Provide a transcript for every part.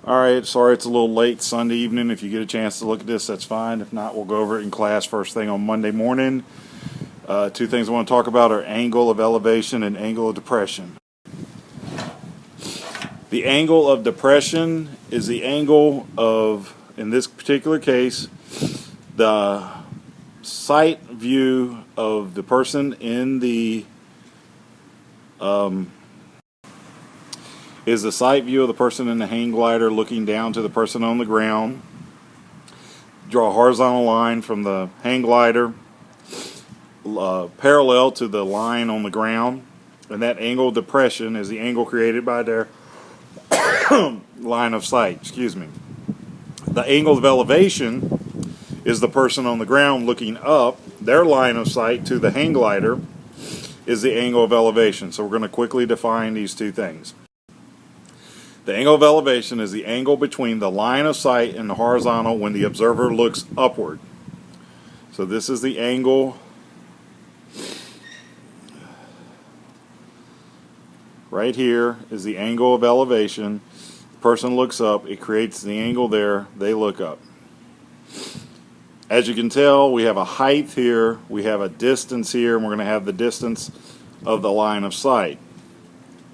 Alright, sorry it's a little late Sunday evening. If you get a chance to look at this, that's fine. If not, we'll go over it in class first thing on Monday morning. Two things I want to talk about are angle of elevation and angle of depression. The angle of depression is the angle of, in this particular case, the sight view of the person in the is the sight view of the person in the hang glider looking down to the person on the ground. Draw a horizontal line from the hang glider parallel to the line on the ground, and that angle of depression is the angle created by their line of sight. The angle of elevation is the person on the ground looking up. Their line of sight to the hang glider is the angle of elevation. So we're going to quickly define these two things. The angle of elevation is the angle between the line of sight and the horizontal when the observer looks upward. So this is the angle right here is the angle of elevation. The person looks up, it creates the angle there, they look up. As you can tell, we have a height here, we have a distance here, and we're going to have the distance of the line of sight.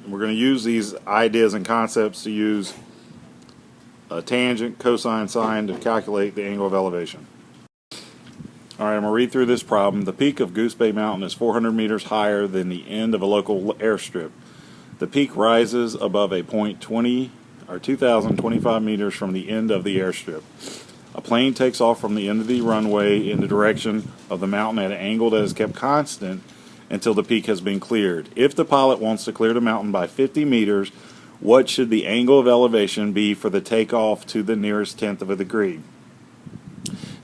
We're going to use these ideas and concepts to use a tangent, cosine, sine to calculate the angle of elevation. Alright, I'm going to read through this problem. The peak of Goose Bay Mountain is 400 meters higher than the end of a local airstrip. The peak rises above a point 2,025 meters from the end of the airstrip. A plane takes off from the end of the runway in the direction of the mountain at an angle that is kept constant until the peak has been cleared. If the pilot wants to clear the mountain by 50 meters, what should the angle of elevation be for the takeoff to the nearest tenth of a degree?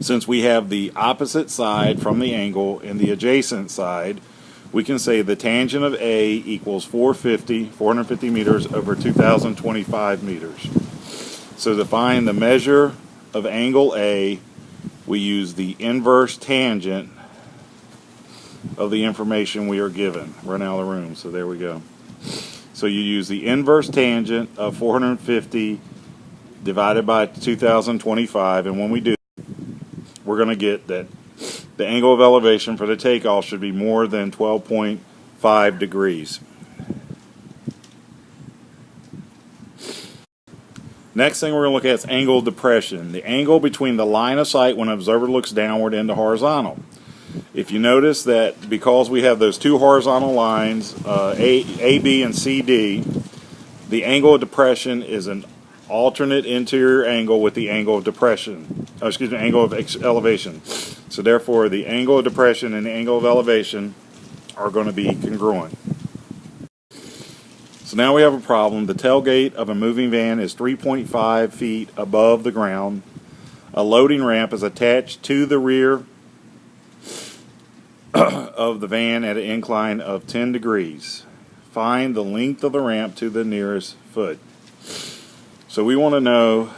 Since we have the opposite side from the angle and the adjacent side, we can say the tangent of A equals 450 meters over 2,025 meters. So to find the measure of angle A, we use the inverse tangent of the information we are given. Run out of the room, so there we go. So you use the inverse tangent of 450 divided by 2025, and when we do, we're going to get that the angle of elevation for the takeoff should be more than 12.5 degrees. Next thing we're going to look at is angle of depression, the angle between the line of sight when an observer looks downward and the horizontal. If you notice that because we have those two horizontal lines, AB and CD, the angle of depression is an alternate interior angle with the angle of depression. Angle of elevation. So therefore, the angle of depression and the angle of elevation are going to be congruent. So now we have a problem. The tailgate of a moving van is 3.5 feet above the ground. A loading ramp is attached to the rear of the van at an incline of 10 degrees. Find the length of the ramp to the nearest foot. So we want to know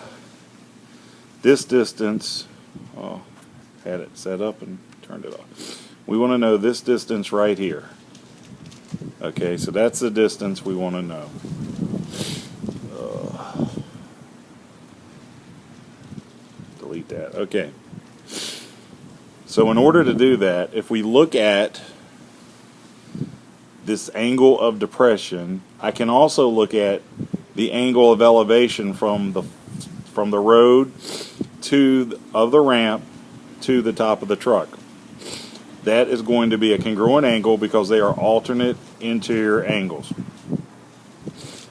this distance. Oh, had it set up and turned it off. We want to know this distance right here. Okay, so that's the distance we want to know. Delete that. Okay. So in order to do that, if we look at this angle of depression, I can also look at the angle of elevation from the road of the ramp to the top of the truck. That is going to be a congruent angle because they are alternate interior angles.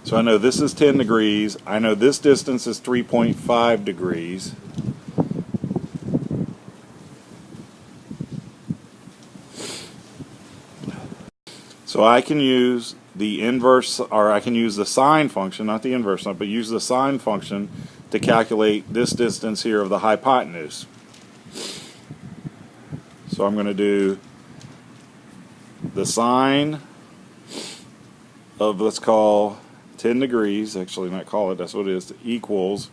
So I know this is 10 degrees. I know this distance is 3.5 degrees. So I can use the inverse, or I can use the sine function, not the inverse, but use the sine function to calculate this distance here of the hypotenuse. So I'm going to do the sine of, let's call 10 degrees, actually not call it, that's what it is, equals,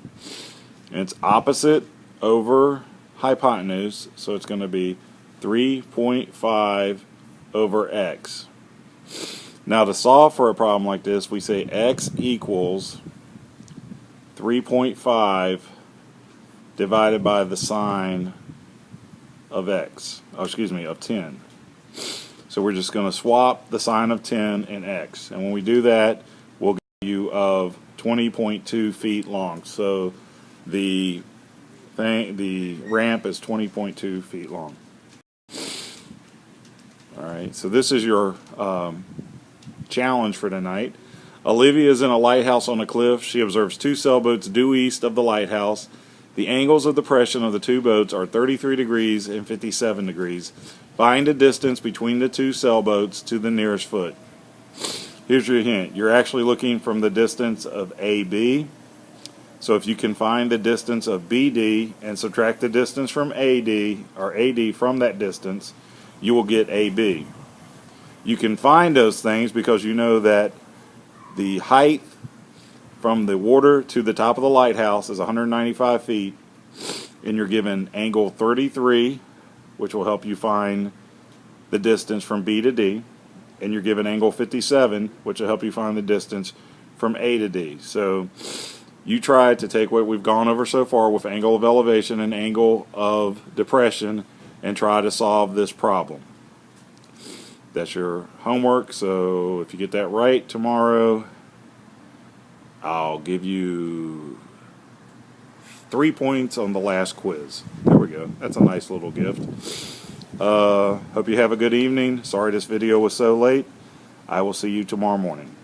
and it's opposite over hypotenuse, so it's going to be 3.5 over x. Now to solve for a problem like this, we say x equals 3.5 divided by the sine of x. Oh, excuse me, of 10. So we're just going to swap the sine of 10 and x. And when we do that, we'll get you of 20.2 feet long. So the ramp is 20.2 feet long. Alright, so this is your challenge for tonight. Olivia is in a lighthouse on a cliff. She observes two sailboats due east of the lighthouse. The angles of depression of the two boats are 33 degrees and 57 degrees. Find the distance between the two sailboats to the nearest foot. Here's your hint. You're actually looking from the distance of AB. So if you can find the distance of BD and subtract the distance from AD, or AD from that distance, you will get AB. You can find those things because you know that the height from the water to the top of the lighthouse is 195 feet, and you're given angle 33, which will help you find the distance from B to D, and you're given angle 57, which will help you find the distance from A to D. So you try to take what we've gone over so far with angle of elevation and angle of depression and try to solve this problem. That's your homework, so if you get that right tomorrow, I'll give you 3 points on the last quiz. There we go. That's a nice little gift. Hope you have a good evening. Sorry this video was so late. I will see you tomorrow morning.